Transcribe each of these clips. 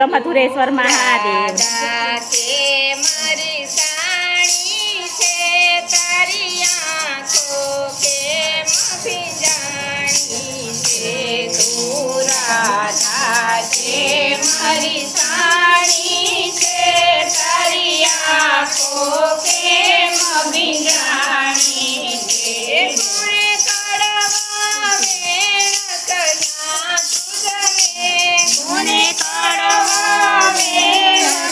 મથુરેશ્વર મહાદેવ કે મારી સાણી છે તારી આંખો કેમ ભીંજાણી છે તું રાધા કે મારી સાણી છે તારી આંખો કેમ ભીંજાણી છે પૂરે કડવા વેણ કયા તુજને પૂરે કડવા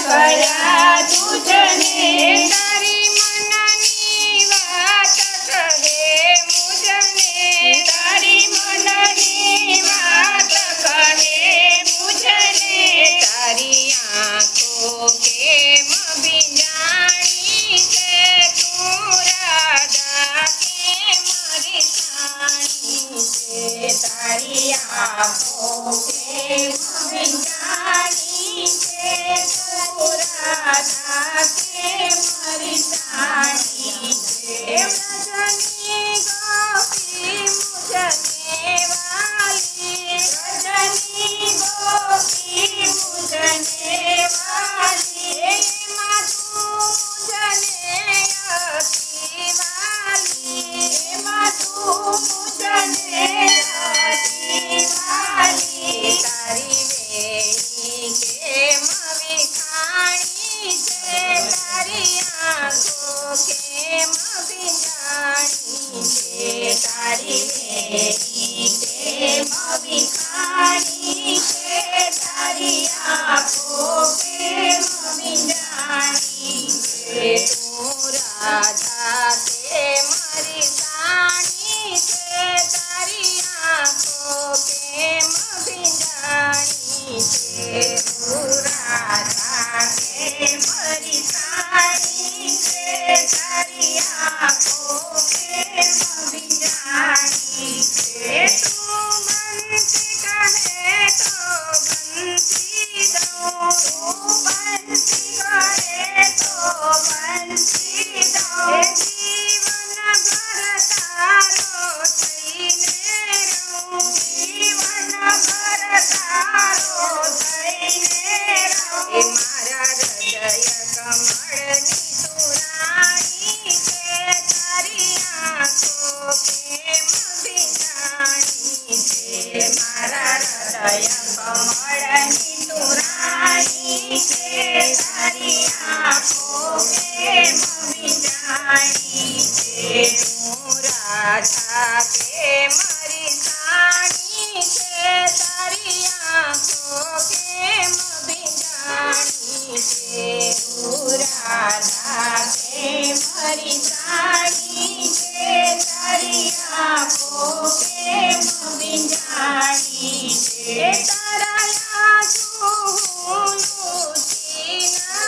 કયા તુજને તારી મનની વાત કહે મુજને તારી મનની વાત કહે મુજને તારી આંખો કેમ ભીંજાણી છે તું રાધા કે મારી સાણી છે તારી આંખો કેમ ભીંજાણી છે તું રાધા કે મારી સાણી છે રજની ગોપી મુજને વાલી રજની ગોપી મુજને વાલી એમાં તું મુજને અતિ વાલી એમાં તું મુજને અતિ વાલી તારી વેણી કેમ વિખાણી છે તારી આંખો કેમ ભીંજાણી છે તારી વેણી કેમ વિખાણી છે તારી આંખો કેમ ભીંજાણી છે તું રાધા કે મારી સાણી છે તારી આંખો કેમ ભીંજાણી છે તું રાધા કે મારી સાણી છે તારી આંખો કેમ ભીંજાણી છે તું બંસી કહે તો બંસી દઉં તું બંસી કહે તો બંસી દઉં જીવન ભર તારો થઈને રહું જીવન ભર તારો થઈને રહું મારા હૃદય કમળની તું રાણી છે તારી આંખો કેમ ભીંજાણી છે મારા હૃદય કમળની તું રાણી છે તારી આંખો કેમ ભીંજાણી છે તું રાધા કે મારી સાણી છે તારી આંખો કેમ ભીંજાણી છે તું રાધા કે મારી સાણી છે તારી આંખો કેમ ભીંજાણી છે તારા આંસુનું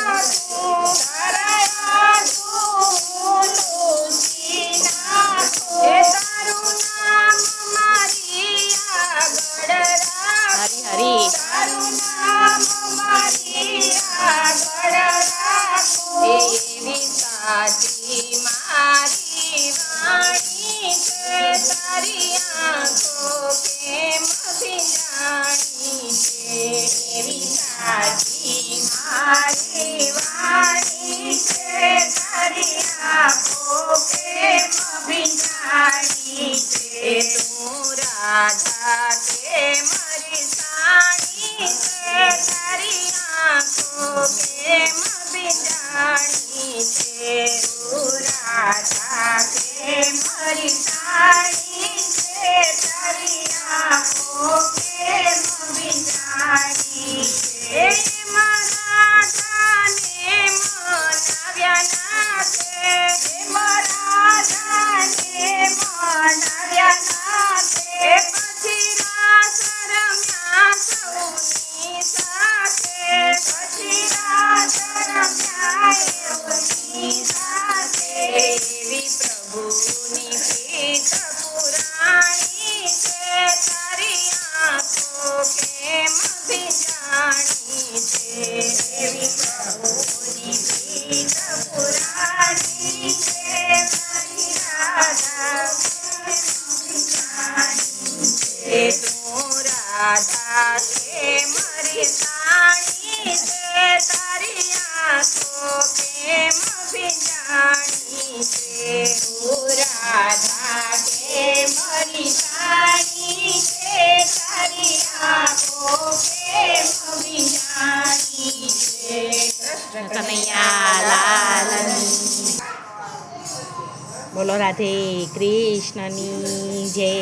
નાખું તારા આંસુનું નાખું તારું નામ મારી આગળ રાખું તારું નામ મારી આગળ રાખું એવી સાચી મારી વાણી છે તારી આંખો કેમ ભીંજાણી છે એવી સાચી મારી વાણી છે તારી આંખો કેમ ભીંજાણી છે તું રાધા કે મારી સાણી છે તારી આંખો કેમ ભીંજાણી છે તું રાધા કે મારી સાણી છે તારી આંખો કેમ ભીંજાણી છે મારા રાધાને રાધા કે મારી રાણી છે તારી આંખો પ્રેમ વિનાની છે કૃષ્ણ કનૈયા લાલની બોલો રાધે કૃષ્ણની જય